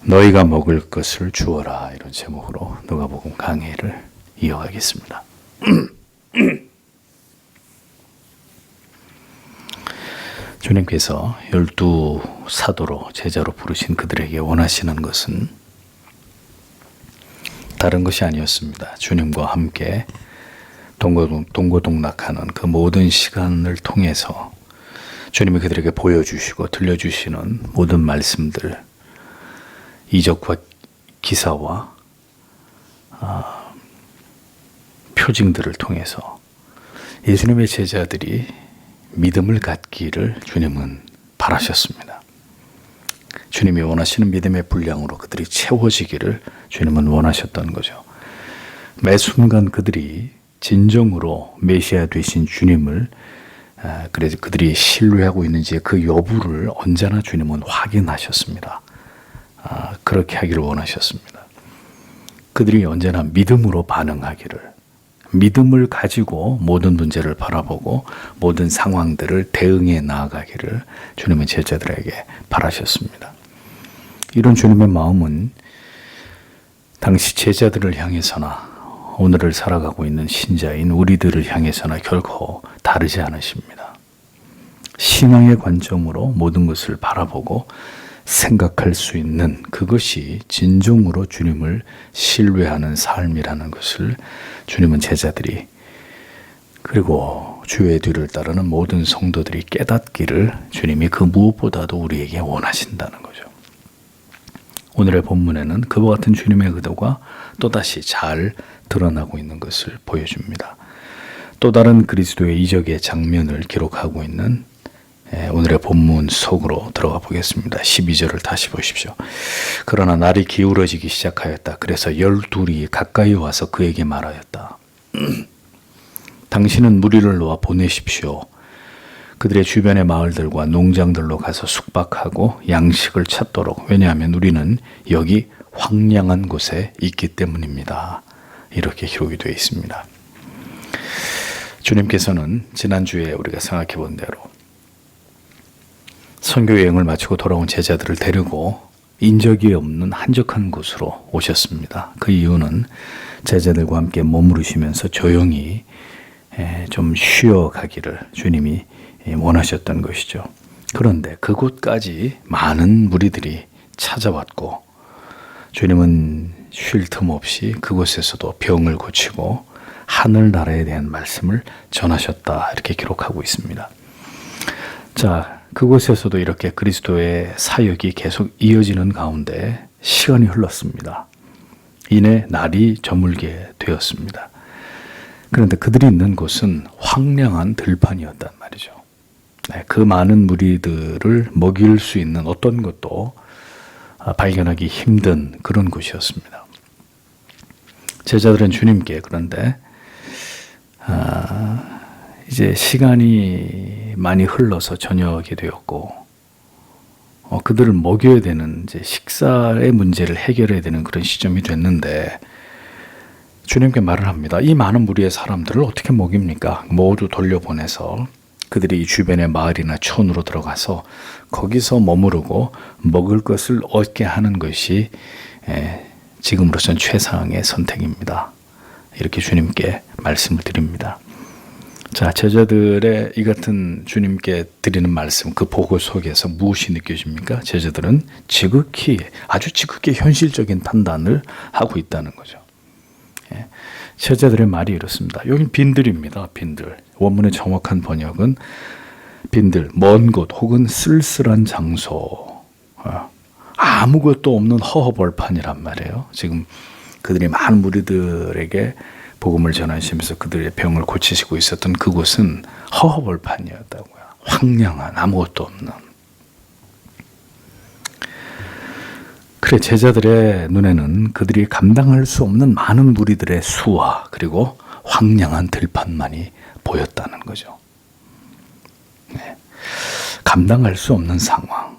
너희가 먹을 것을 주어라, 이런 제목으로 누가복음 강해를 이어가겠습니다. 주님께서 12 사도로 제자로 부르신 그들에게 원하시는 것은 다른 것이 아니었습니다. 주님과 함께 동고동락하는 그 모든 시간을 통해서 주님이 그들에게 보여주시고 들려주시는 모든 말씀들, 이적과 기사와 표징들을 통해서 예수님의 제자들이 믿음을 갖기를 주님은 바라셨습니다. 주님이 원하시는 믿음의 분량으로 그들이 채워지기를 주님은 원하셨던 거죠. 매 순간 그들이 진정으로 메시아 되신 주님을 그래서 그들이 신뢰하고 있는지 그 여부를 언제나 주님은 확인하셨습니다. 그렇게 하기를 원하셨습니다. 그들이 언제나 믿음으로 반응하기를, 믿음을 가지고 모든 문제를 바라보고 모든 상황들을 대응해 나아가기를 주님은 제자들에게 바라셨습니다. 이런 주님의 마음은 당시 제자들을 향해서나 오늘을 살아가고 있는 신자인 우리들을 향해서나 결코 다르지 않으십니다. 신앙의 관점으로 모든 것을 바라보고 생각할 수 있는 그것이 진정으로 주님을 신뢰하는 삶이라는 것을 주님은 제자들이 그리고 주의 뒤를 따르는 모든 성도들이 깨닫기를 주님이 그 무엇보다도 우리에게 원하신다는 거죠. 오늘의 본문에는 그와 같은 주님의 의도가 또다시 잘 드러나고 있는 것을 보여줍니다. 또 다른 그리스도의 이적의 장면을 기록하고 있는 오늘의 본문 속으로 들어가 보겠습니다. 12절을 다시 보십시오. 그러나 날이 기울어지기 시작하였다. 그래서 12이 가까이 와서 그에게 말하였다. 당신은 무리를 놓아 보내십시오. 그들의 주변의 마을들과 농장들로 가서 숙박하고 양식을 찾도록. 왜냐하면 우리는 여기 황량한 곳에 있기 때문입니다. 이렇게 기록이 되어 있습니다. 주님께서는 지난주에 우리가 생각해 본 대로 선교 여행을 마치고 돌아온 제자들을 데리고 인적이 없는 한적한 곳으로 오셨습니다. 그 이유는 제자들과 함께 머무르시면서 조용히 좀 쉬어가기를 주님이 원하셨던 것이죠. 그런데 그곳까지 많은 무리들이 찾아왔고 주님은 쉴 틈 없이 그곳에서도 병을 고치고 하늘나라에 대한 말씀을 전하셨다. 이렇게 기록하고 있습니다. 자, 그곳에서도 이렇게 그리스도의 사역이 계속 이어지는 가운데 시간이 흘렀습니다. 이내 날이 저물게 되었습니다. 그런데 그들이 있는 곳은 황량한 들판이었단 말이죠. 그 많은 무리들을 먹일 수 있는 어떤 것도 발견하기 힘든 그런 곳이었습니다. 제자들은 주님께 그런데 이제 시간이 많이 흘러서 저녁이 되었고 그들을 먹여야 되는 이제 식사의 문제를 해결해야 되는 그런 시점이 됐는데 주님께 말을 합니다. 이 많은 무리의 사람들을 어떻게 먹입니까? 모두 돌려보내서 그들이 이 주변의 마을이나 촌으로 들어가서 거기서 머무르고 먹을 것을 얻게 하는 것이 지금으로선 최상의 선택입니다. 이렇게 주님께 말씀을 드립니다. 자, 제자들의 이 같은 주님께 드리는 말씀, 그 보고 속에서 무엇이 느껴집니까? 제자들은 아주 지극히 현실적인 판단을 하고 있다는 거죠. 제자들의 말이 이렇습니다. 여긴 빈들입니다. 빈들. 원문의 정확한 번역은 빈들, 먼 곳 혹은 쓸쓸한 장소, 아무것도 없는 허허벌판이란 말이에요. 지금 그들이 많은 무리들에게 복음을 전하시면서 그들의 병을 고치시고 있었던 그곳은 허허벌판이었다고요. 황량한 아무것도 없는. 그래 제자들의 눈에는 그들이 감당할 수 없는 많은 무리들의 수와 그리고 황량한 들판만이 보였다는 거죠. 감당할 수 없는 상황,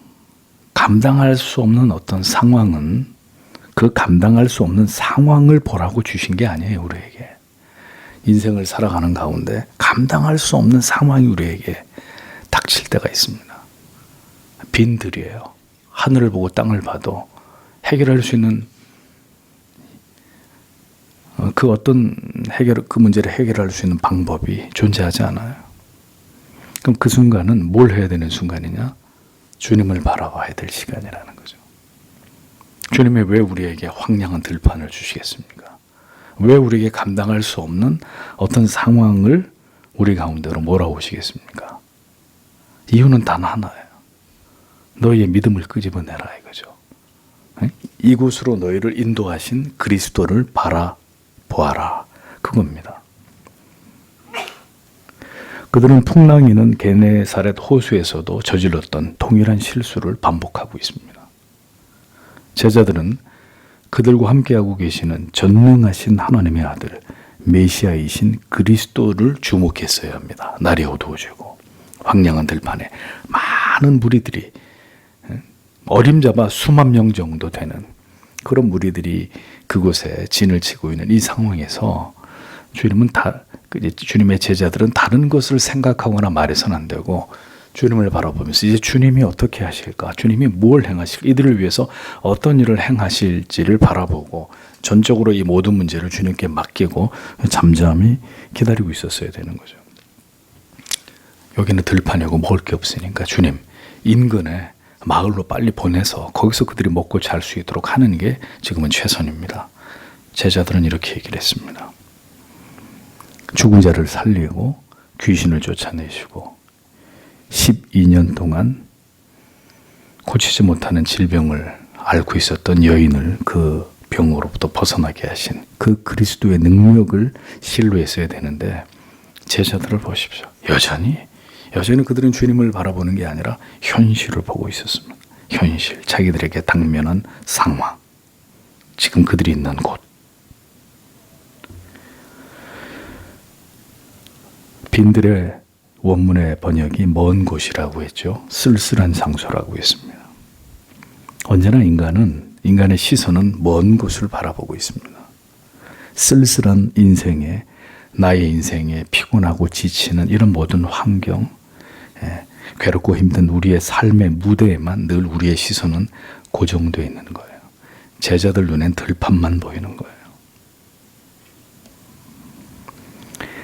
감당할 수 없는 어떤 상황은 그 감당할 수 없는 상황을 보라고 주신 게 아니에요. 우리에게 인생을 살아가는 가운데 감당할 수 없는 상황이 우리에게 닥칠 때가 있습니다. 빈들이에요. 하늘을 보고 땅을 봐도 해결할 수 있는 그 어떤 그 문제를 해결할 수 있는 방법이 존재하지 않아요. 그럼 그 순간은 뭘 해야 되는 순간이냐? 주님을 바라봐야 될 시간이라는 거죠. 주님이 왜 우리에게 황량한 들판을 주시겠습니까? 왜 우리에게 감당할 수 없는 어떤 상황을 우리 가운데로 몰아오시겠습니까? 이유는 단 하나예요. 너희의 믿음을 끄집어내라 이거죠. 이곳으로 너희를 인도하신 그리스도를 바라보아라. 그겁니다. 그들은 풍랑이는 게네사렛 호수에서도 저질렀던 동일한 실수를 반복하고 있습니다. 제자들은 그들과 함께하고 계시는 전능하신 하나님의 아들 메시아이신 그리스도를 주목했어야 합니다. 날이 어두워지고 황량한 들판에 많은 무리들이 어림잡아 수만 명 정도 되는 그런 무리들이 그곳에 진을 치고 있는 이 상황에서 주님의 제자들은 다른 것을 생각하거나 말해서는 안 되고 주님을 바라보면서 이제 주님이 어떻게 하실까? 주님이 뭘 행하실까? 이들을 위해서 어떤 일을 행하실지를 바라보고 전적으로 이 모든 문제를 주님께 맡기고 잠잠히 기다리고 있었어야 되는 거죠. 여기는 들판이고 먹을 게 없으니까 주님 인근에 마을로 빨리 보내서 거기서 그들이 먹고 잘 수 있도록 하는 게 지금은 최선입니다. 제자들은 이렇게 얘기를 했습니다. 죽은 자를 살리고 귀신을 쫓아내시고 12년 동안 고치지 못하는 질병을 앓고 있었던 여인을 그 병으로부터 벗어나게 하신 그 그리스도의 능력을 신뢰했어야 되는데 제자들을 보십시오. 여전히 그들은 주님을 바라보는 게 아니라 현실을 보고 있었습니다. 현실, 자기들에게 당면한 상황, 지금 그들이 있는 곳. 빈들의 원문의 번역이 먼 곳이라고 했죠. 쓸쓸한 장소라고 했습니다. 언제나 인간의 시선은 먼 곳을 바라보고 있습니다. 쓸쓸한 인생에 나의 인생에 피곤하고 지치는 이런 모든 환경, 괴롭고 힘든 우리의 삶의 무대에만 늘 우리의 시선은 고정되어 있는 거예요. 제자들 눈엔 들판만 보이는 거예요.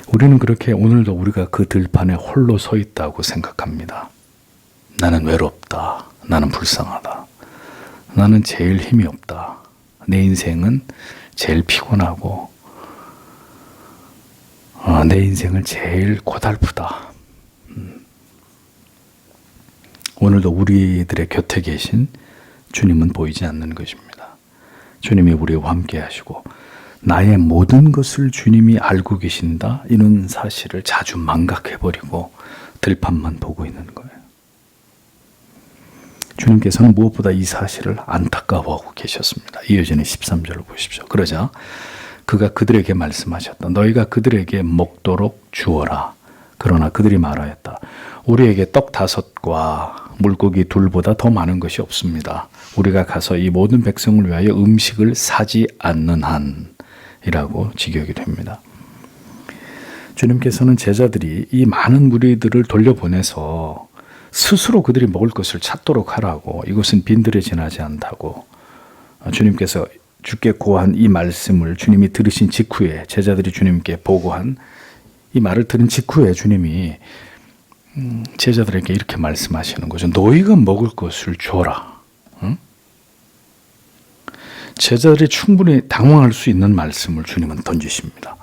우리는 그렇게 오늘도 우리가 그 들판에 홀로 서 있다고 생각합니다. 나는 외롭다. 나는 불쌍하다. 나는 제일 힘이 없다. 내 인생은 제일 피곤하고 내 인생은 제일 고달프다. 오늘도 우리들의 곁에 계신 주님은 보이지 않는 것입니다. 주님이 우리와 함께 하시고 나의 모든 것을 주님이 알고 계신다. 이런 사실을 자주 망각해버리고 들판만 보고 있는 거예요. 주님께서는 무엇보다 이 사실을 안타까워하고 계셨습니다. 이어지는 13절을 보십시오. 그러자 그가 그들에게 말씀하셨다. 너희가 그들에게 먹도록 주어라. 그러나 그들이 말하였다. 우리에게 떡 5과 물고기 2보다 더 많은 것이 없습니다. 우리가 가서 이 모든 백성을 위하여 음식을 사지 않는 한이라고 직역이 됩니다. 주님께서는 제자들이 이 많은 무리들을 돌려보내서 스스로 그들이 먹을 것을 찾도록 하라고, 이것은 빈들에 지나지 않다고, 주님께서 주께 고한 이 말씀을 주님이 들으신 직후에, 제자들이 주님께 보고한 이 말을 들은 직후에 주님이 제자들에게 이렇게 말씀하시는 거죠. 너희가 먹을 것을 줘라. 응? 제자들이 충분히 당황할 수 있는 말씀을 주님은 던지십니다.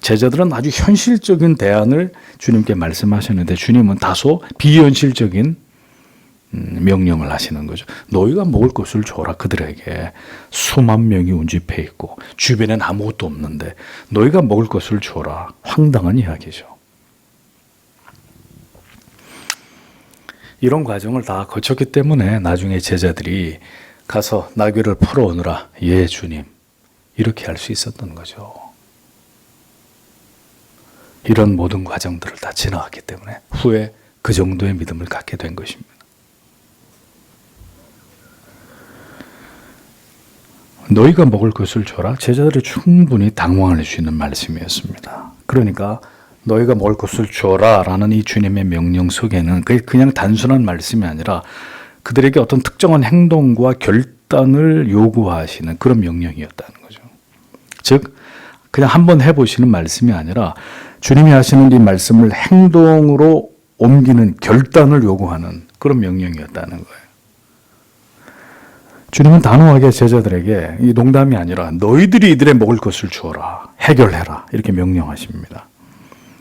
제자들은 아주 현실적인 대안을 주님께 말씀하셨는데 주님은 다소 비현실적인 명령을 하시는 거죠. 너희가 먹을 것을 줘라. 그들에게 수만 명이 운집해 있고 주변엔 아무것도 없는데 너희가 먹을 것을 줘라. 황당한 이야기죠. 이런 과정을 다 거쳤기 때문에 나중에 제자들이 가서 나귀를 풀어오느라 예 주님 이렇게 할 수 있었던 거죠. 이런 모든 과정들을 다 지나갔기 때문에 후에 그 정도의 믿음을 갖게 된 것입니다. 너희가 먹을 것을 줘라. 제자들이 충분히 당황할 수 있는 말씀이었습니다. 그러니까 너희가 먹을 것을 줘라 라는 이 주님의 명령 속에는 그게 그냥 단순한 말씀이 아니라 그들에게 어떤 특정한 행동과 결단을 요구하시는 그런 명령이었다는 거죠. 즉 그냥 한번 해보시는 말씀이 아니라 주님이 하시는 이 말씀을 행동으로 옮기는 결단을 요구하는 그런 명령이었다는 거예요. 주님은 단호하게 제자들에게 이 농담이 아니라 너희들이 이들의 먹을 것을 주어라, 해결해라 이렇게 명령하십니다.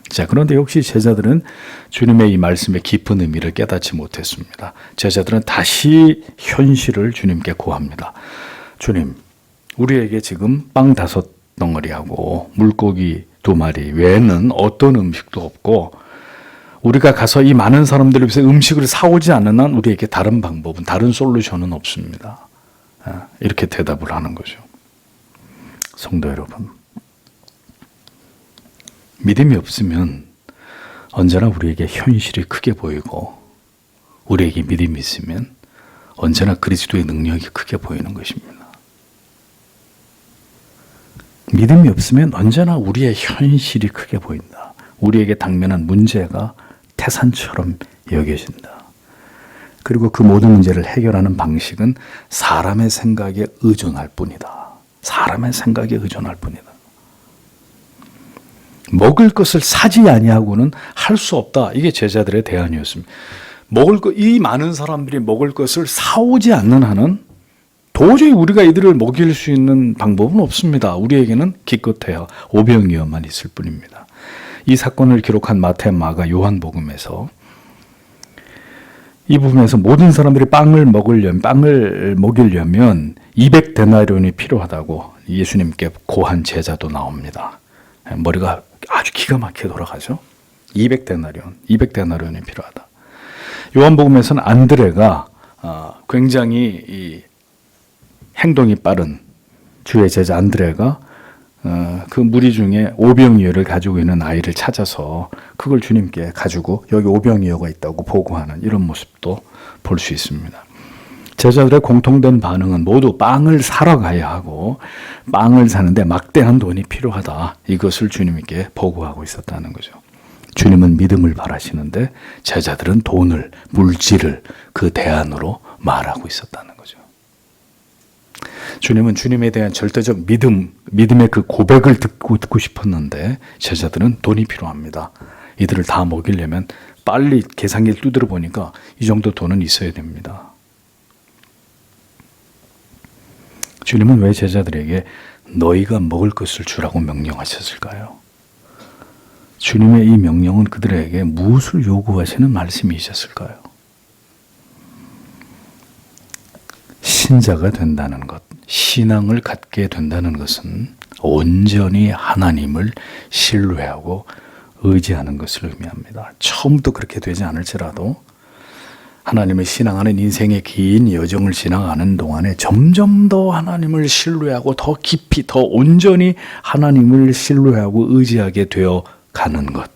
자, 그런데 역시 제자들은 주님의 이 말씀의 깊은 의미를 깨닫지 못했습니다. 제자들은 다시 현실을 주님께 고합니다. 주님, 우리에게 지금 빵 5덩어리하고 물고기 2마리 외에는 어떤 음식도 없고 우리가 가서 이 많은 사람들을 위해서 음식을 사오지 않는 한 우리에게 다른 방법은, 다른 솔루션은 없습니다. 이렇게 대답을 하는 거죠. 성도 여러분, 믿음이 없으면 언제나 우리에게 현실이 크게 보이고 우리에게 믿음이 있으면 언제나 그리스도의 능력이 크게 보이는 것입니다. 믿음이 없으면 언제나 우리의 현실이 크게 보인다. 우리에게 당면한 문제가 태산처럼 여겨진다. 그리고 그 모든 문제를 해결하는 방식은 사람의 생각에 의존할 뿐이다. 사람의 생각에 의존할 뿐이다. 먹을 것을 사지 아니하고는 할 수 없다. 이게 제자들의 대안이었습니다. 이 많은 사람들이 먹을 것을 사오지 않는 한은 도저히 우리가 이들을 먹일 수 있는 방법은 없습니다. 우리에게는 기껏해야 오병이어만 있을 뿐입니다. 이 사건을 기록한 마태, 마가, 요한복음에서 이 부분에서 모든 사람들이 빵을 먹이려면 200데나리온이 필요하다고 예수님께 고한 제자도 나옵니다. 머리가 아주 기가 막히게 돌아가죠. 200데나리온이 필요하다. 요한복음에서는 안드레가 굉장히 이 행동이 빠른 주의 제자 안드레가 그 무리 중에 오병이어를 가지고 있는 아이를 찾아서 그걸 주님께 가지고 여기 오병이어가 있다고 보고하는 이런 모습도 볼 수 있습니다. 제자들의 공통된 반응은 모두 빵을 사러 가야 하고 빵을 사는데 막대한 돈이 필요하다. 이것을 주님께 보고하고 있었다는 거죠. 주님은 믿음을 바라시는데 제자들은 돈을, 물질을 그 대안으로 말하고 있었다는 거죠. 주님은 주님에 대한 절대적 믿음의 그 고백을 듣고 싶었는데 제자들은 돈이 필요합니다. 이들을 다 먹이려면 빨리 계산기를 두드려 보니까 이 정도 돈은 있어야 됩니다. 주님은 왜 제자들에게 너희가 먹을 것을 주라고 명령하셨을까요? 주님의 이 명령은 그들에게 무엇을 요구하시는 말씀이셨을까요? 신자가 된다는 것, 신앙을 갖게 된다는 것은 온전히 하나님을 신뢰하고 의지하는 것을 의미합니다. 처음부터 그렇게 되지 않을지라도 하나님을 신앙하는 인생의 긴 여정을 지나가는 동안에 점점 더 하나님을 신뢰하고 더 깊이, 더 온전히 하나님을 신뢰하고 의지하게 되어 가는 것,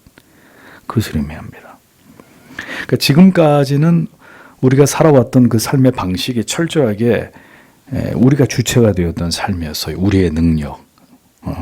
그것을 의미합니다. 그러니까 지금까지는 우리가 살아왔던 그 삶의 방식이 철저하게 우리가 주체가 되었던 삶이었어요. 우리의 능력,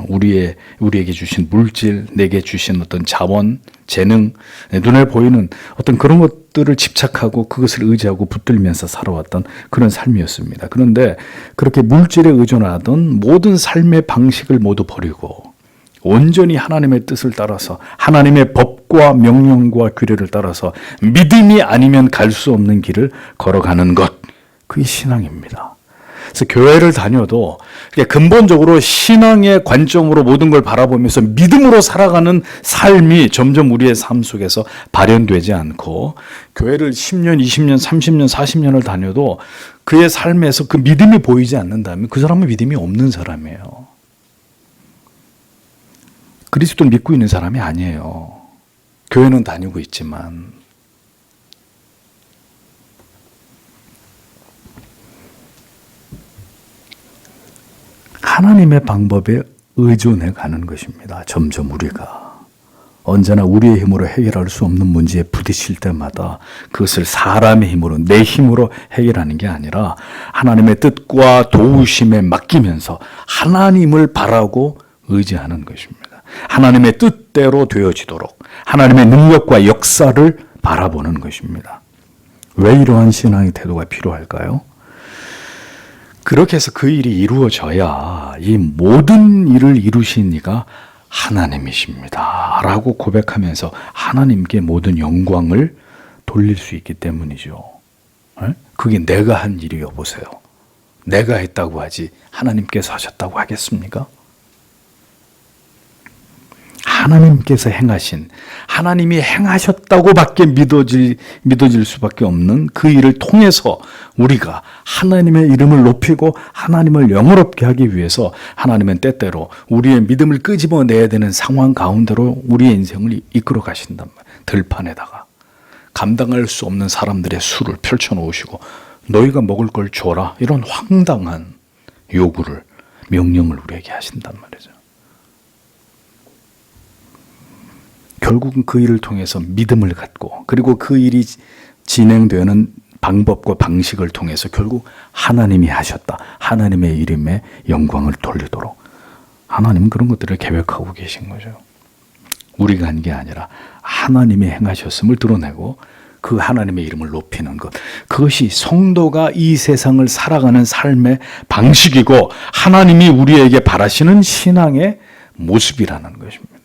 우리에게 주신 물질, 내게 주신 어떤 자원, 재능, 눈에 보이는 어떤 그런 것들을 집착하고 그것을 의지하고 붙들면서 살아왔던 그런 삶이었습니다. 그런데 그렇게 물질에 의존하던 모든 삶의 방식을 모두 버리고 온전히 하나님의 뜻을 따라서 하나님의 법과 명령과 규례를 따라서 믿음이 아니면 갈 수 없는 길을 걸어가는 것, 그게 신앙입니다. 그래서 교회를 다녀도 근본적으로 신앙의 관점으로 모든 걸 바라보면서 믿음으로 살아가는 삶이 점점 우리의 삶 속에서 발현되지 않고 교회를 10년, 20년, 30년, 40년을 다녀도 그의 삶에서 그 믿음이 보이지 않는다면 그 사람은 믿음이 없는 사람이에요. 그리스도를 믿고 있는 사람이 아니에요. 교회는 다니고 있지만. 하나님의 방법에 의존해 가는 것입니다. 점점 우리가. 언제나 우리의 힘으로 해결할 수 없는 문제에 부딪힐 때마다 그것을 사람의 힘으로, 내 힘으로 해결하는 게 아니라 하나님의 뜻과 도우심에 맡기면서 하나님을 바라고 의지하는 것입니다. 하나님의 뜻대로 되어지도록 하나님의 능력과 역사를 바라보는 것입니다. 왜 이러한 신앙의 태도가 필요할까요? 그렇게 해서 그 일이 이루어져야 이 모든 일을 이루신 이가 하나님이십니다 라고 고백하면서 하나님께 모든 영광을 돌릴 수 있기 때문이죠. 그게 내가 한 일이요 보세요. 내가 했다고 하지 하나님께서 하셨다고 하겠습니까? 하나님께서 행하신, 하나님이 행하셨다고밖에 믿어질 수밖에 없는 그 일을 통해서 우리가 하나님의 이름을 높이고 하나님을 영화롭게 하기 위해서 하나님은 때때로 우리의 믿음을 끄집어내야 되는 상황 가운데로 우리의 인생을 이끌어 가신단 말이에요. 들판에다가 감당할 수 없는 사람들의 수를 펼쳐놓으시고 너희가 먹을 걸 줘라, 이런 황당한 요구를, 명령을 우리에게 하신단 말이죠. 결국은 그 일을 통해서 믿음을 갖고, 그리고 그 일이 진행되는 방법과 방식을 통해서 결국 하나님이 하셨다, 하나님의 이름에 영광을 돌리도록 하나님은 그런 것들을 계획하고 계신 거죠. 우리가 한 게 아니라 하나님이 행하셨음을 드러내고 그 하나님의 이름을 높이는 것, 그것이 성도가 이 세상을 살아가는 삶의 방식이고 하나님이 우리에게 바라시는 신앙의 모습이라는 것입니다.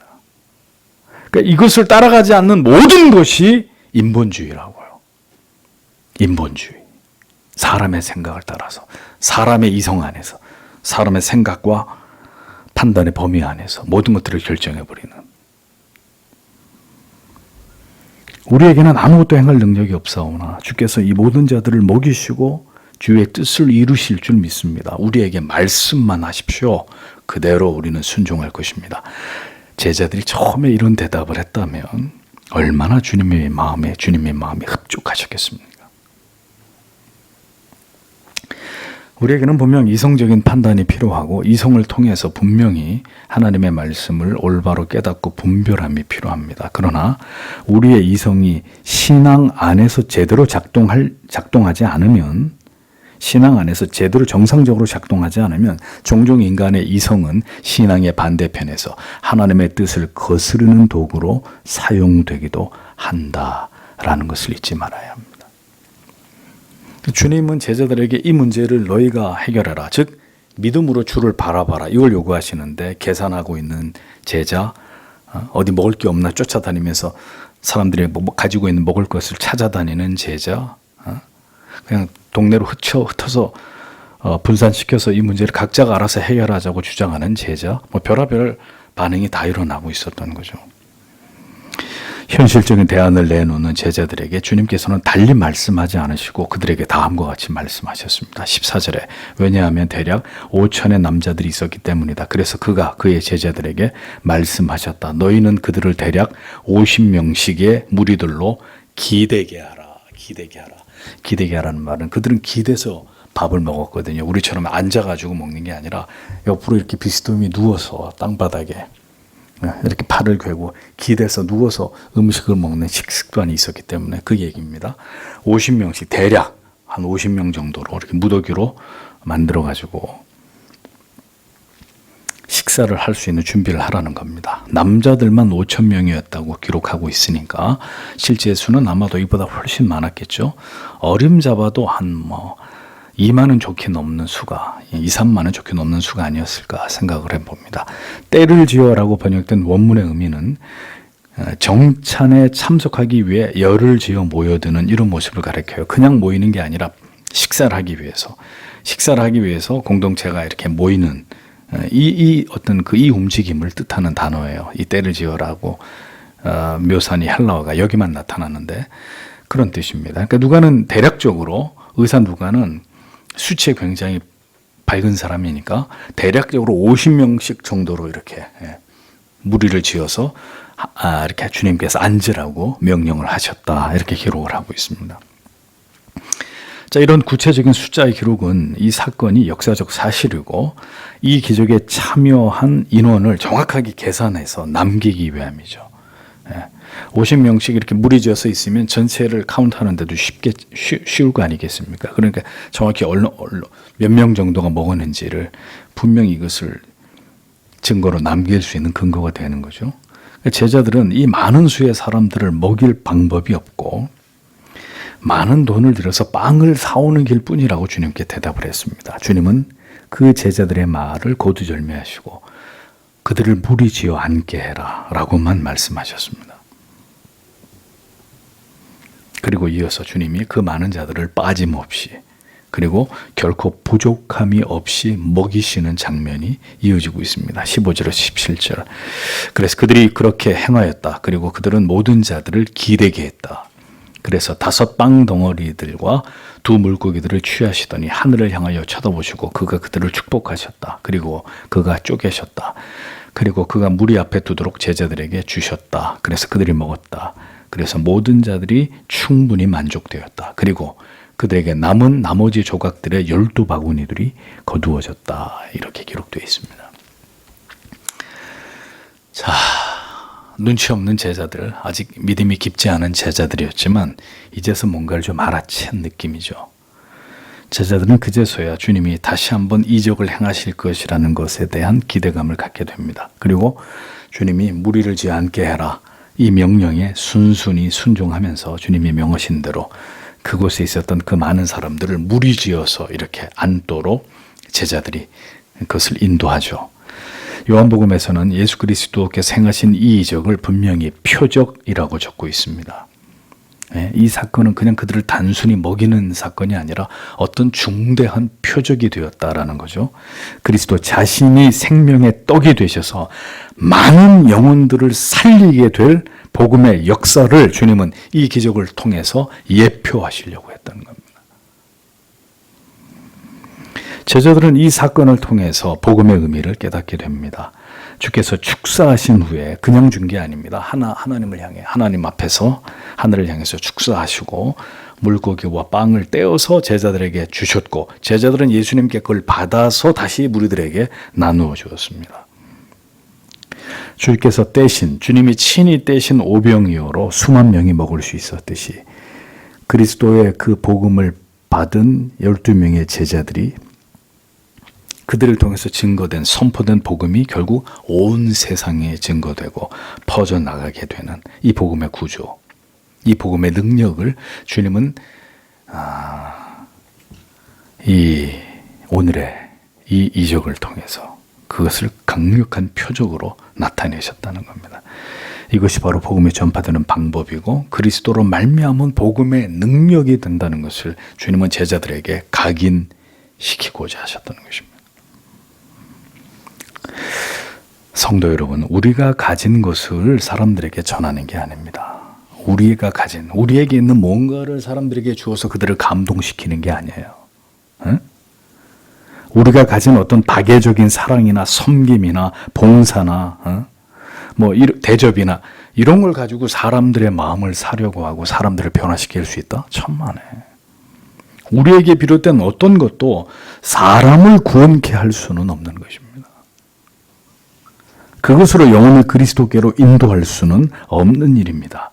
그러니까 이것을 따라가지 않는 모든 것이 인본주의라고요. 인본주의. 사람의 생각을 따라서, 사람의 이성 안에서, 사람의 생각과 판단의 범위 안에서 모든 것들을 결정해버리는. 우리에게는 아무것도 행할 능력이 없사오나 주께서 이 모든 자들을 먹이시고 주의 뜻을 이루실 줄 믿습니다. 우리에게 말씀만 하십시오. 그대로 우리는 순종할 것입니다. 제자들이 처음에 이런 대답을 했다면 얼마나 주님의 마음에 흡족하셨겠습니까? 우리에게는 분명 이성적인 판단이 필요하고 이성을 통해서 분명히 하나님의 말씀을 올바로 깨닫고 분별함이 필요합니다. 그러나 우리의 이성이 신앙 안에서 제대로 작동하지 않으면, 신앙 안에서 제대로 정상적으로 작동하지 않으면 종종 인간의 이성은 신앙의 반대편에서 하나님의 뜻을 거스르는 도구로 사용되기도 한다라는 것을 잊지 말아야 합니다. 주님은 제자들에게 이 문제를 너희가 해결해라, 즉 믿음으로 주를 바라봐라, 이걸 요구하시는데 계산하고 있는 제자, 어디 먹을 게 없나 쫓아다니면서 사람들이 가지고 있는 먹을 것을 찾아다니는 제자, 그냥 동네로 흩어서 분산시켜서 이 문제를 각자가 알아서 해결하자고 주장하는 제자, 별의별 반응이 다 일어나고 있었던 거죠. 현실적인 대안을 내놓는 제자들에게 주님께서는 달리 말씀하지 않으시고 그들에게 다음과 같이 말씀하셨습니다. 14절에 왜냐하면 대략 5천의 남자들이 있었기 때문이다. 그래서 그가 그의 제자들에게 말씀하셨다. 너희는 그들을 대략 50명씩의 무리들로 기대게 하라. 기대게 하라는 말은 그들은 기대서 밥을 먹었거든요. 우리처럼 앉아가지고 먹는 게 아니라 옆으로 이렇게 비스듬히 누워서 땅바닥에 이렇게 팔을 괴고 기대서 누워서 음식을 먹는 식습관이 있었기 때문에 그 얘기입니다. 50명씩 대략 한 50명 정도로 이렇게 무더기로 만들어가지고 식사를 할 수 있는 준비를 하라는 겁니다. 남자들만 5천 명이었다고 기록하고 있으니까 실제 수는 아마도 이보다 훨씬 많았겠죠. 어림잡아도 한 2만은 좋게 넘는 수가, 2, 3만은 좋게 넘는 수가 아니었을까 생각을 해봅니다. 때를 지어라고 번역된 원문의 의미는 정찬에 참석하기 위해 열을 지어 모여드는 이런 모습을 가리켜요. 그냥 모이는 게 아니라 식사를 하기 위해서 공동체가 이렇게 모이는 이 움직임을 뜻하는 단어예요. 이 때를 지어라고 묘사한 이 헬라어가 여기만 나타나는데 그런 뜻입니다. 그러니까 의사 누가는 수치에 굉장히 밝은 사람이니까 대략적으로 50명씩 정도로 이렇게 무리를 지어서 이렇게 주님께서 앉으라고 명령을 하셨다, 이렇게 기록을 하고 있습니다. 자, 이런 구체적인 숫자의 기록은 이 사건이 역사적 사실이고 이 기적에 참여한 인원을 정확하게 계산해서 남기기 위함이죠. 50명씩 이렇게 무리지어서 있으면 전체를 카운트하는데도 쉬울 거 아니겠습니까? 그러니까 정확히 몇 명 정도가 먹었는지를 분명히 이것을 증거로 남길 수 있는 근거가 되는 거죠. 제자들은 이 많은 수의 사람들을 먹일 방법이 없고 많은 돈을 들여서 빵을 사오는 길 뿐이라고 주님께 대답을 했습니다. 주님은 그 제자들의 말을 고두절미하시고 그들을 무리지어 앉게 해라 라고만 말씀하셨습니다. 그리고 이어서 주님이 그 많은 자들을 빠짐없이 그리고 결코 부족함이 없이 먹이시는 장면이 이어지고 있습니다. 15절에서 17절. 그래서 그들이 그렇게 행하였다. 그리고 그들은 모든 자들을 기대게 했다. 그래서 5 빵 덩어리들과 2 물고기들을 취하시더니 하늘을 향하여 쳐다보시고 그가 그들을 축복하셨다. 그리고 그가 쪼개셨다. 그리고 그가 무리 앞에 두도록 제자들에게 주셨다. 그래서 그들이 먹었다. 그래서 모든 자들이 충분히 만족되었다. 그리고 그들에게 남은 나머지 조각들의 12바구니들이 거두어졌다. 이렇게 기록되어 있습니다. 자, 눈치 없는 제자들, 아직 믿음이 깊지 않은 제자들이었지만 이제서 뭔가를 좀 알아챈 느낌이죠. 제자들은 그제서야 주님이 다시 한번 이적을 행하실 것이라는 것에 대한 기대감을 갖게 됩니다. 그리고 주님이 무리를 지어 앉게 해라. 이 명령에 순순히 순종하면서 주님이 명하신 대로 그곳에 있었던 그 많은 사람들을 무리지어서 이렇게 앉도록 제자들이 그것을 인도하죠. 요한복음에서는 예수 그리스도께서 행하신 이 이적을 분명히 표적이라고 적고 있습니다. 이 사건은 그냥 그들을 단순히 먹이는 사건이 아니라 어떤 중대한 표적이 되었다라는 거죠. 그리스도 자신이 생명의 떡이 되셔서 많은 영혼들을 살리게 될 복음의 역사를 주님은 이 기적을 통해서 예표하시려고 했다는 겁니다. 제자들은 이 사건을 통해서 복음의 의미를 깨닫게 됩니다. 주께서 축사하신 후에 그냥 준 게 아닙니다. 하나님을 향해 하나님 앞에서 하늘을 향해서 축사하시고 물고기와 빵을 떼어서 제자들에게 주셨고 제자들은 예수님께 그걸 받아서 다시 무리들에게 나누어 주었습니다. 주께서 주님이 친히 떼신 오병이어로 수만 명이 먹을 수 있었듯이 그리스도의 그 복음을 받은 12명의 제자들이 그들을 통해서 증거된 선포된 복음이 결국 온 세상에 증거되고 퍼져나가게 되는 이 복음의 구조, 이 복음의 능력을 주님은 오늘의 이 이적을 통해서 그것을 강력한 표적으로 나타내셨다는 겁니다. 이것이 바로 복음이 전파되는 방법이고 그리스도로 말미암은 복음의 능력이 된다는 것을 주님은 제자들에게 각인시키고자 하셨다는 것입니다. 성도 여러분, 우리가 가진 것을 사람들에게 전하는 게 아닙니다. 우리에게 있는 뭔가를 사람들에게 주어서 그들을 감동시키는 게 아니에요. 응? 우리가 가진 어떤 다계적인 사랑이나 섬김이나 봉사나 대접이나 이런 걸 가지고 사람들의 마음을 사려고 하고 사람들을 변화시킬 수 있다? 천만에. 우리에게 비롯된 어떤 것도 사람을 구원케 할 수는 없는 것입니다. 그것으로 영혼을 그리스도께로 인도할 수는 없는 일입니다.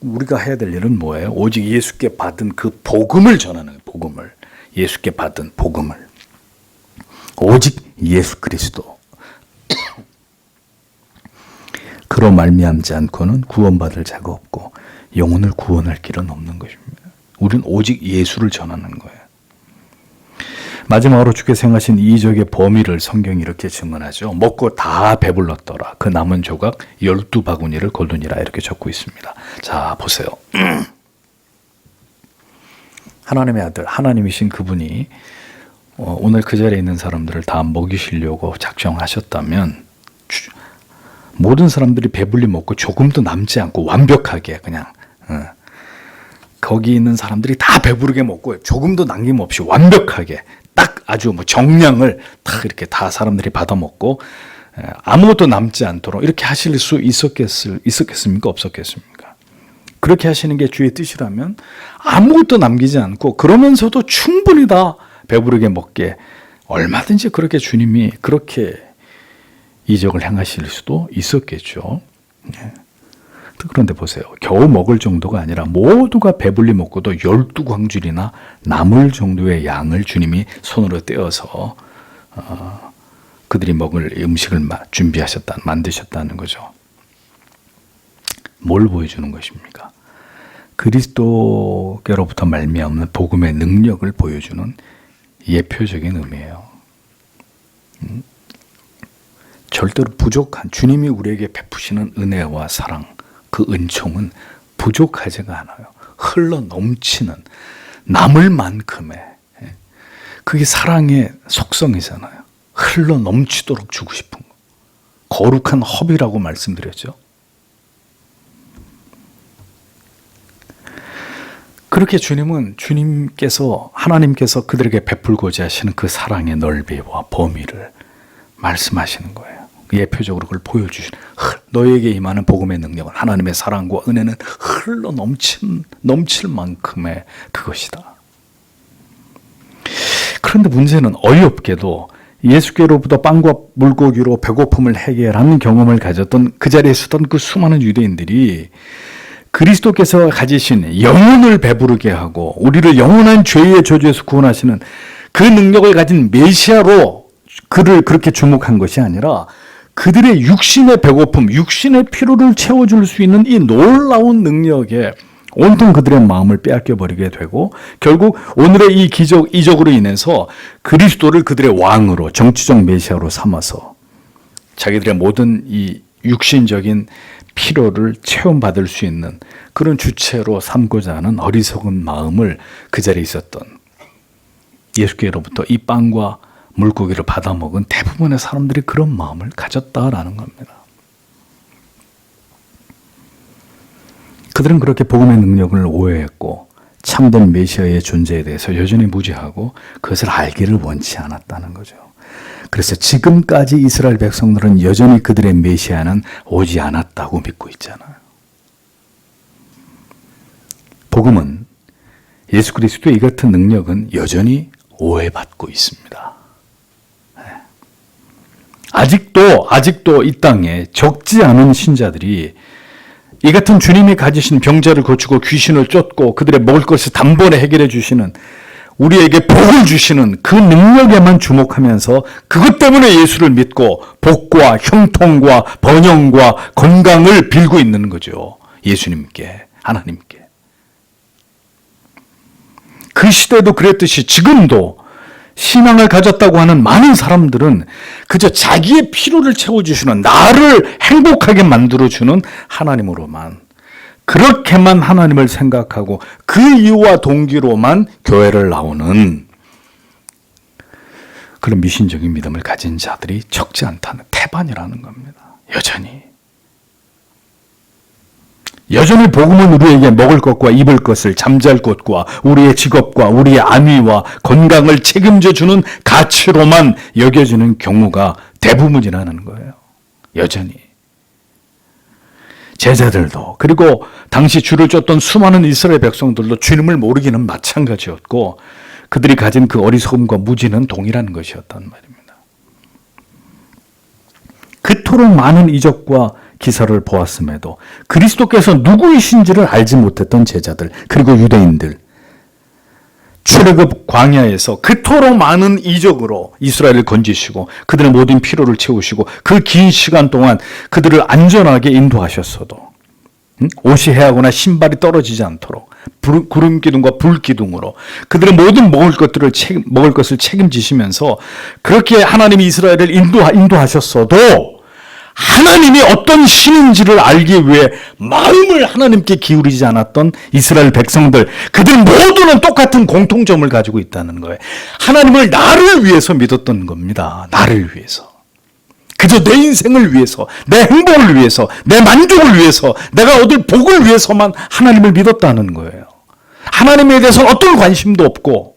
우리가 해야 될 일은 뭐예요? 오직 예수께 받은 그 복음을 전하는 거예요. 복음을. 예수께 받은 복음을. 오직 예수 그리스도. 그로 말미암지 않고는 구원받을 자가 없고 영혼을 구원할 길은 없는 것입니다. 우리는 오직 예수를 전하는 거예요. 마지막으로 주께서 행하신 이 이적의 범위를 성경이 이렇게 증언하죠. 먹고 다 배불렀더라. 그 남은 조각 12바구니를 거두니라 이렇게 적고 있습니다. 자, 보세요. 하나님의 아들, 하나님이신 그분이 오늘 그 자리에 있는 사람들을 다 먹이시려고 작정하셨다면 모든 사람들이 배불리 먹고 조금도 남지 않고 완벽하게 그냥 거기 있는 사람들이 다 배부르게 먹고 조금도 남김없이 완벽하게 딱 아주 정량을 딱 이렇게 다 사람들이 받아 먹고 아무것도 남지 않도록 이렇게 하실 수 있었겠습니까? 없었겠습니까? 그렇게 하시는 게 주의 뜻이라면 아무것도 남기지 않고 그러면서도 충분히 다 배부르게 먹게 얼마든지 그렇게 주님이 그렇게 이적을 행하실 수도 있었겠죠. 그런데 보세요. 겨우 먹을 정도가 아니라 모두가 배불리 먹고도 12광줄이나 남을 정도의 양을 주님이 손으로 떼어서 그들이 먹을 음식을 만드셨다는 거죠. 뭘 보여주는 것입니까? 그리스도께로부터 말미암는 복음의 능력을 보여주는 예표적인 의미예요. 절대로 부족한 주님이 우리에게 베푸시는 은혜와 사랑, 그 은총은 부족하지가 않아요. 흘러 넘치는 남을 만큼의, 그게 사랑의 속성이잖아요. 흘러 넘치도록 주고 싶은 거. 거룩한 허비라고 말씀드렸죠. 그렇게 하나님께서 그들에게 베풀고자 하시는 그 사랑의 넓이와 범위를 말씀하시는 거예요. 예표적으로 그걸 보여주시는, 너에게 임하는 복음의 능력은 하나님의 사랑과 은혜는 흘러 넘칠 만큼의 그것이다. 그런데 문제는 어이없게도 예수께로부터 빵과 물고기로 배고픔을 해결하는 경험을 가졌던 그 자리에 서던 그 수많은 유대인들이 그리스도께서 가지신 영혼을 배부르게 하고 우리를 영원한 죄의 저주에서 구원하시는 그 능력을 가진 메시아로 그를 그렇게 주목한 것이 아니라 그들의 육신의 배고픔, 육신의 피로를 채워줄 수 있는 이 놀라운 능력에 온통 그들의 마음을 빼앗겨 버리게 되고 결국 오늘의 이 이적으로 인해서 그리스도를 그들의 왕으로, 정치적 메시아로 삼아서 자기들의 모든 이 육신적인 피로를 체험받을 수 있는 그런 주체로 삼고자 하는 어리석은 마음을 그 자리에 있었던 예수께로부터 이 빵과 물고기를 받아먹은 대부분의 사람들이 그런 마음을 가졌다라는 겁니다. 그들은 그렇게 복음의 능력을 오해했고 참된 메시아의 존재에 대해서 여전히 무지하고 그것을 알기를 원치 않았다는 거죠. 그래서 지금까지 이스라엘 백성들은 여전히 그들의 메시아는 오지 않았다고 믿고 있잖아요. 복음은 예수 그리스도의 이 같은 능력은 여전히 오해받고 있습니다. 아직도 이 땅에 적지 않은 신자들이 이 같은 주님이 가지신 병자를 고치고 귀신을 쫓고 그들의 먹을 것을 단번에 해결해 주시는, 우리에게 복을 주시는 그 능력에만 주목하면서 그것 때문에 예수를 믿고 복과 형통과 번영과 건강을 빌고 있는 거죠. 예수님께, 하나님께. 그 시대도 그랬듯이 지금도 신앙을 가졌다고 하는 많은 사람들은 그저 자기의 피로를 채워주시는, 나를 행복하게 만들어주는 하나님으로만, 그렇게만 하나님을 생각하고 그 이유와 동기로만 교회를 나오는 그런 미신적인 믿음을 가진 자들이 적지 않다는, 태반이라는 겁니다. 여전히 복음은 우리에게 먹을 것과 입을 것을, 잠잘 곳과 우리의 직업과 우리의 안위와 건강을 책임져 주는 가치로만 여겨지는 경우가 대부분이라는 거예요. 여전히. 제자들도, 그리고 당시 주를 쫓던 수많은 이스라엘 백성들도 주님을 모르기는 마찬가지였고 그들이 가진 그 어리석음과 무지는 동일한 것이었단 말입니다. 그토록 많은 이적과 기사를 보았음에도 그리스도께서 누구이신지를 알지 못했던 제자들, 그리고 유대인들, 출애굽 광야에서 그토록 많은 이적으로 이스라엘을 건지시고 그들의 모든 피로를 채우시고 그 긴 시간 동안 그들을 안전하게 인도하셨어도 옷이 해하거나 신발이 떨어지지 않도록 구름 기둥과 불 기둥으로 그들의 모든 먹을 것을 책임지시면서 그렇게 하나님이 이스라엘을 인도하셨어도 하나님이 어떤 신인지를 알기 위해 마음을 하나님께 기울이지 않았던 이스라엘 백성들, 그들 모두는 똑같은 공통점을 가지고 있다는 거예요. 하나님을 나를 위해서 믿었던 겁니다. 나를 위해서. 그저 내 인생을 위해서, 내 행복을 위해서, 내 만족을 위해서, 내가 얻을 복을 위해서만 하나님을 믿었다는 거예요. 하나님에 대해서는 어떤 관심도 없고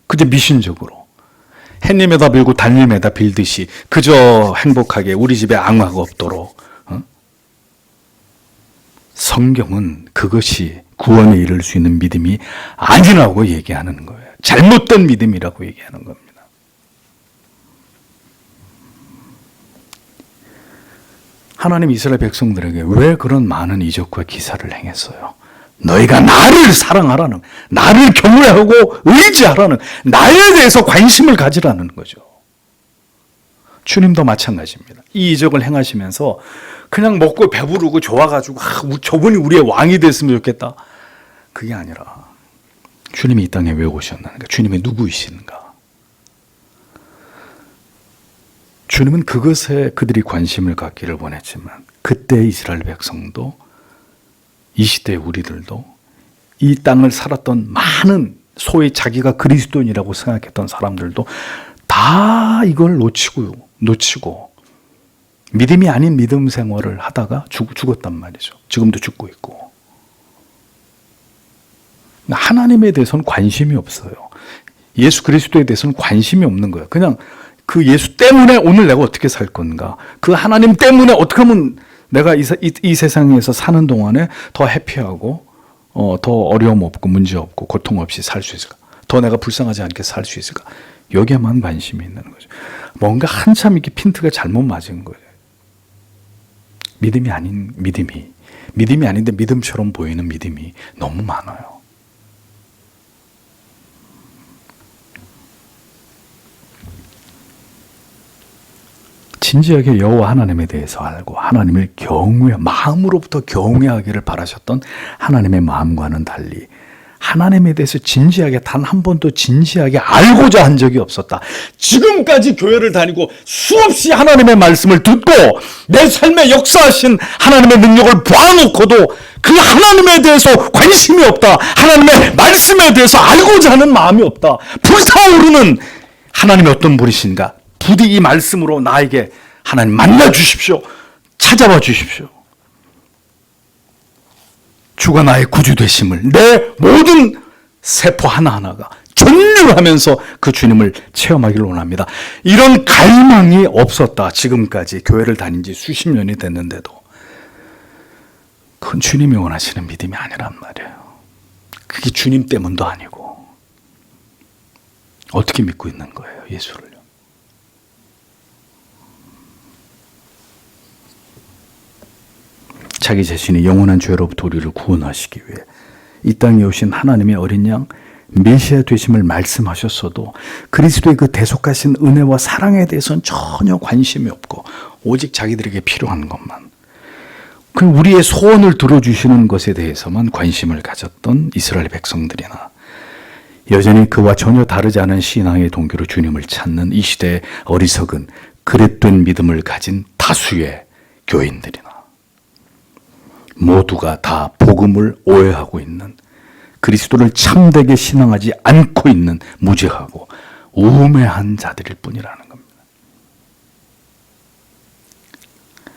그저 미신적으로 햇님에다 빌고 달님에다 빌듯이 그저 행복하게 우리 집에 앙화가 없도록. 성경은 그것이 구원에 이를 수 있는 믿음이 아니라고 얘기하는 거예요. 잘못된 믿음이라고 얘기하는 겁니다. 하나님 이스라엘 백성들에게 왜 그런 많은 이적과 기사를 행했어요? 너희가 나를 사랑하라는, 나를 경외하고 의지하라는, 나에 대해서 관심을 가지라는 거죠. 주님도 마찬가지입니다. 이 이적을 행하시면서 그냥 먹고 배부르고 좋아가지고 저분이 우리의 왕이 됐으면 좋겠다. 그게 아니라 주님이 이 땅에 왜 오셨는가? 주님이 누구이신가? 주님은 그것에 그들이 관심을 갖기를 원했지만 그때 이스라엘 백성도 이 시대의 우리들도 이 땅을 살았던 많은 소위 자기가 그리스도인이라고 생각했던 사람들도 다 이걸 놓치고 믿음이 아닌 믿음 생활을 하다가 죽었단 말이죠. 지금도 죽고 있고. 하나님에 대해서는 관심이 없어요. 예수 그리스도에 대해서는 관심이 없는 거예요. 그냥 그 예수 때문에 오늘 내가 어떻게 살 건가? 그 하나님 때문에 어떻게 하면 내가 이 세상에서 사는 동안에 더 해피하고 더 어려움 없고 문제 없고 고통 없이 살 수 있을까? 더 내가 불쌍하지 않게 살 수 있을까? 여기에만 관심이 있는 거죠. 뭔가 한참 이렇게 핀트가 잘못 맞은 거예요. 믿음이 아닌데 믿음처럼 보이는 믿음이 너무 많아요. 진지하게 여호와 하나님에 대해서 알고 하나님을 마음으로부터 경외하기를 바라셨던 하나님의 마음과는 달리 하나님에 대해서 진지하게 단 한 번도 진지하게 알고자 한 적이 없었다. 지금까지 교회를 다니고 수없이 하나님의 말씀을 듣고 내 삶에 역사하신 하나님의 능력을 보아놓고도 그 하나님에 대해서 관심이 없다. 하나님의 말씀에 대해서 알고자 하는 마음이 없다. 불타오르는 하나님이 어떤 분이신가? 부디 이 말씀으로 나에게 하나님 만나 주십시오. 찾아와 주십시오. 주가 나의 구주 되심을 내 모든 세포 하나하나가 전율하면서 그 주님을 체험하기를 원합니다. 이런 갈망이 없었다. 지금까지 교회를 다닌 지 수십 년이 됐는데도 그건 주님이 원하시는 믿음이 아니란 말이에요. 그게 주님 때문도 아니고 어떻게 믿고 있는 거예요, 예수를요? 자기 자신이 영원한 죄로부터 우리를 구원하시기 위해 이 땅에 오신 하나님의 어린 양 메시아 되심을 말씀하셨어도 그리스도의 그 대속하신 은혜와 사랑에 대해서는 전혀 관심이 없고 오직 자기들에게 필요한 것만, 그 우리의 소원을 들어주시는 것에 대해서만 관심을 가졌던 이스라엘 백성들이나 여전히 그와 전혀 다르지 않은 신앙의 동기로 주님을 찾는 이 시대의 어리석은 그릇된 믿음을 가진 다수의 교인들이나 모두가 다 복음을 오해하고 있는, 그리스도를 참되게 신앙하지 않고 있는 무지하고 우매한 자들일 뿐이라는 겁니다.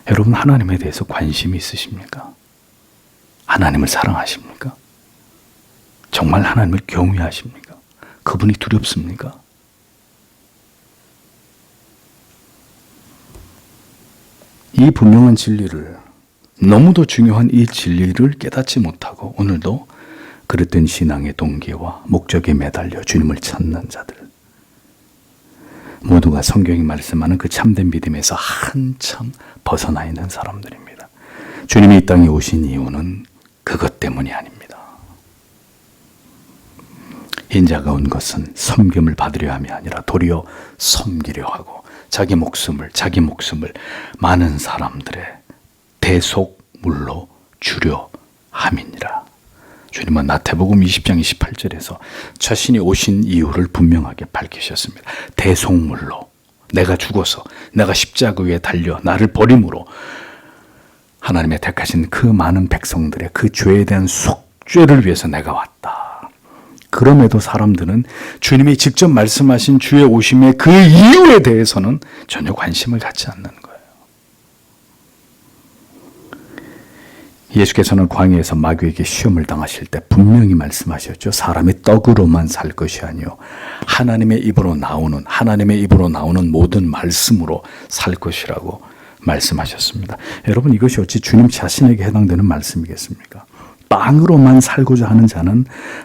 여러분, 하나님에 대해서 관심이 있으십니까? 하나님을 사랑하십니까? 정말 하나님을 경외하십니까? 그분이 두렵습니까? 이 분명한 진리를, 너무도 중요한 이 진리를 깨닫지 못하고 오늘도 그릇된 신앙의 동기와 목적에 매달려 주님을 찾는 자들, 모두가 성경이 말씀하는 그 참된 믿음에서 한참 벗어나 있는 사람들입니다. 주님이 이 땅에 오신 이유는 그것 때문이 아닙니다. 인자가 온 것은 섬김을 받으려 함이 아니라 도리어 섬기려 하고 자기 목숨을 많은 사람들의 대속물로 주려 함이니라. 주님은 마태복음 20장 28절에서 자신이 오신 이유를 분명하게 밝히셨습니다. 대속물로, 내가 죽어서 내가 십자가 위에 달려 나를 버림으로 하나님의 택하신 그 많은 백성들의 그 죄에 대한 속죄를 위해서 내가 왔다. 그럼에도 사람들은 주님이 직접 말씀하신 주의 오심의 그 이유에 대해서는 전혀 관심을 갖지 않는 거예요. 예수께서는 광야에서 마귀에게 시험을 당하실 때 분명히 말씀하셨죠. 사람이 떡으로만 살 것이 아니요 하나님의 입으로 나오는 모든 말씀으로 살 것이라고 말씀하셨습니다. 여러분, 이것이 어찌 주님 자신에게 해당되는 말씀이겠습니까? 빵으로만 살고자 하는 자는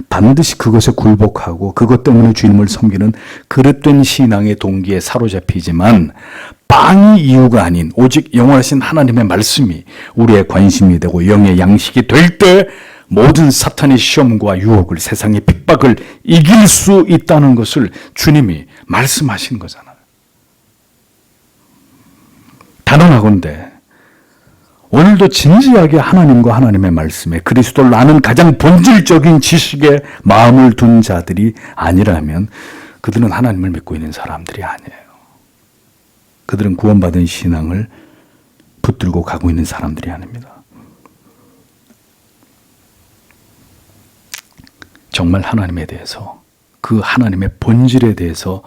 반드시 그것에 굴복하고 그것 때문에 주님을 섬기는 그릇된 신앙의 동기에 사로잡히지만, 빵이 이유가 아닌 오직 영원하신 하나님의 말씀이 우리의 관심이 되고 영의 양식이 될 때 모든 사탄의 시험과 유혹을, 세상의 핍박을 이길 수 있다는 것을 주님이 말씀하신 거잖아요. 단언하건대 오늘도 진지하게 하나님과 하나님의 말씀에 그리스도를 아는 가장 본질적인 지식에 마음을 둔 자들이 아니라면 그들은 하나님을 믿고 있는 사람들이 아니에요. 그들은 구원받은 신앙을 붙들고 가고 있는 사람들이 아닙니다. 정말 하나님에 대해서, 그 하나님의 본질에 대해서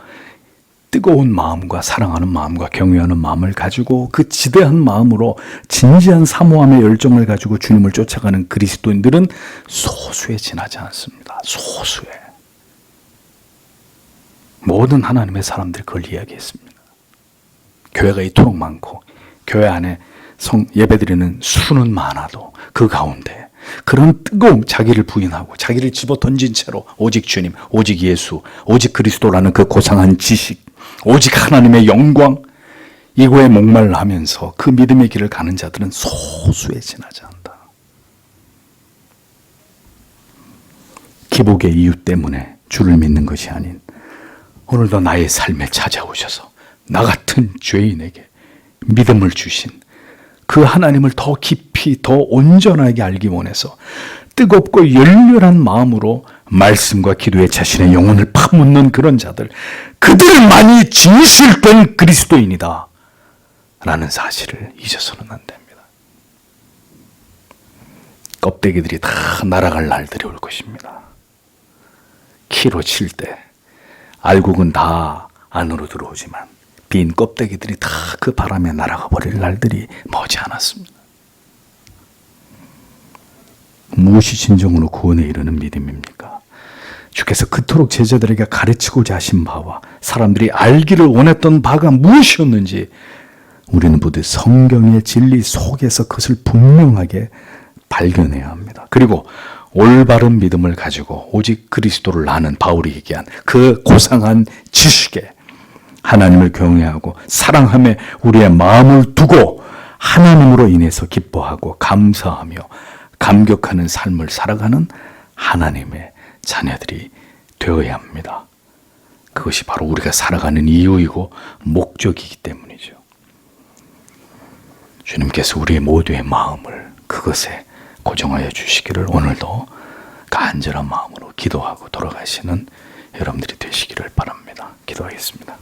뜨거운 마음과 사랑하는 마음과 경외하는 마음을 가지고 그 지대한 마음으로 진지한 사모함의 열정을 가지고 주님을 쫓아가는 그리스도인들은 소수에 지나지 않습니다. 소수에. 모든 하나님의 사람들이 그걸 이야기했습니다. 교회가 이토록 많고 교회 안에 예배드리는 수는 많아도 그 가운데 그런 뜨거움, 자기를 부인하고 자기를 집어 던진 채로 오직 주님, 오직 예수, 오직 그리스도라는 그 고상한 지식, 오직 하나님의 영광, 이거에 목말라 하면서 그 믿음의 길을 가는 자들은 소수에 지나지 않는다. 기복의 이유 때문에 주를 믿는 것이 아닌 오늘도 나의 삶에 찾아오셔서 나 같은 죄인에게 믿음을 주신 그 하나님을 더 깊이, 더 온전하게 알기 원해서 뜨겁고 열렬한 마음으로 말씀과 기도에 자신의 영혼을 파묻는 그런 자들, 그들만이 진실된 그리스도인이다 라는 사실을 잊어서는 안 됩니다. 껍데기들이 다 날아갈 날들이 올 것입니다. 키로 칠 때 알곡은 다 안으로 들어오지만 빈 껍데기들이 다 그 바람에 날아가 버릴 날들이 머지 않았습니다. 무엇이 진정으로 구원에 이르는 믿음입니까? 주께서 그토록 제자들에게 가르치고자 하신 바와 사람들이 알기를 원했던 바가 무엇이었는지 우리는 부디 성경의 진리 속에서 그것을 분명하게 발견해야 합니다. 그리고 올바른 믿음을 가지고 오직 그리스도를 아는 바울이 얘기한 그 고상한 지식에 하나님을 경외하고 사랑함에 우리의 마음을 두고 하나님으로 인해서 기뻐하고 감사하며 감격하는 삶을 살아가는 하나님의 자녀들이 되어야 합니다. 그것이 바로 우리가 살아가는 이유이고 목적이기 때문이죠. 주님께서 우리의 모두의 마음을 그것에 고정하여 주시기를 오늘도 간절한 마음으로 기도하고 돌아가시는 여러분들이 되시기를 바랍니다. 기도하겠습니다.